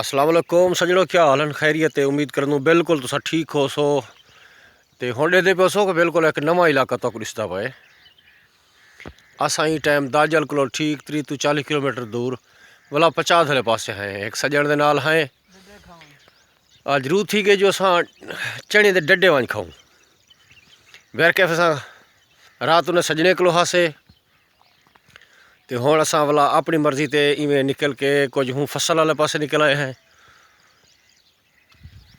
अस्सलाम वालेकुम सजणो, क्या हाल है? खैरियत है? उम्मीद करनू बिल्कुल तुसा ठीक हो सो। तो हुण ॾेदे पियो सो कि बिल्कुल एक नवा इलाका तक ॾिसदा पए। असां ही टाइम दाजल को ठीक 30 तो 40 किलोमीटर दूर भला 50 वाले पासे हैं। एक सजण के नाल हैं। आज जरूर थी गई जो असां चने के डड्डे वंज खाऊं। बैर कैफ असां रात उन्हें सजने को हासे तो हुण असां भला अपनी मर्जी से इवें निकल के कुछ हूँ फसल वाले पासे निकल आए हैं।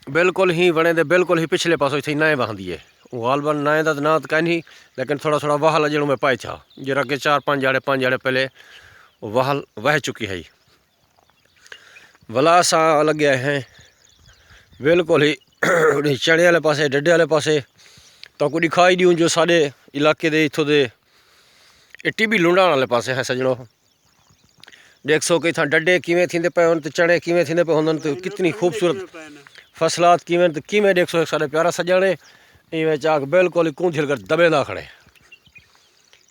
बिल्कुल ही बने दे बिल्कुल ही पिछले पासों इतनी नाएं बहदी है। गालबन नाएं का ना तो कहीं नहीं, लेकिन थोड़ा थोड़ा वाहल जो मैं पाए था जरा के 4-5 जाड़े पहले वाहल वह चुकी है। भला असा लगे हैं बिल्कुल ही चने वाले पासे डड्डे वाले पासे तो कोई दिखाई दूँ जो साढ़े इलाके दे इतों दे टिब्बी लुंडा वाले पासे है सजनों। देख सो कि इतना डड्डे किमें थींदे पे होन, चने किमें थींदे पे होंदन, तो कितनी खूबसूरत फसलात किमें देख सो। साढ़े प्यारा सजने इवें चाक बिल्कुल ही कूंझल कर दबे ना खड़े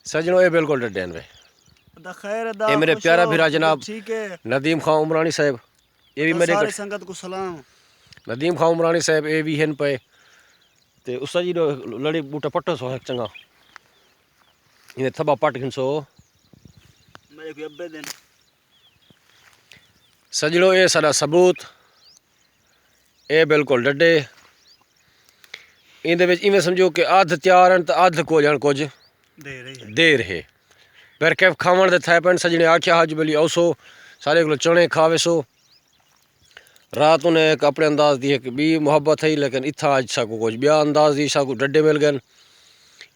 सजनों। ये बिल्कुल डड्डे वे। ये मेरे प्यारा भीरा जनाब नदीम खां उमरानी साहब, ये भी मेरे संगत को सलाम। नदीम खां उमरानी साहब ये भी हैं पे। तो उस जी लड़ी बूटा पट्टो सो है चंगा इन्हें थबा पट खिंसो सजड़ो। ये सारा सबूत ये बिल्कुल डड्डे इंदे विच इवें समझो कि अध तैयार हैं तो अध को जान कुछ दे रहे। फिर कैफ खावन दे थे पैन सजने आख्या हज बली औसो सारे को चने खावे सो। रात उन्हें एक अपने अंदाज दी एक भी मुहब्बत है, लेकिन इतना अज साकू कुछ बिया अंदाज दी साकू डड्डे मिल गए।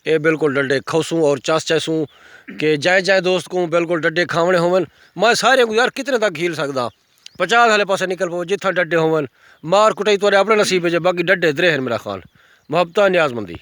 ये बिल्कुल डड्डे खौसूँ और चास चैसूँ कि जाए जाए दोस्त को बिल्कुल डड्डे खावने होवन। मैं सारे को यार कितने तक खील सकदा 50 वाले पासे निकल पो जिथा डड्डे होवन। मार कुटाई तो अपने नसीब है, बाकी डड्डे दरे हैं मेरा खान। मुहब्बत न्याजमंदी।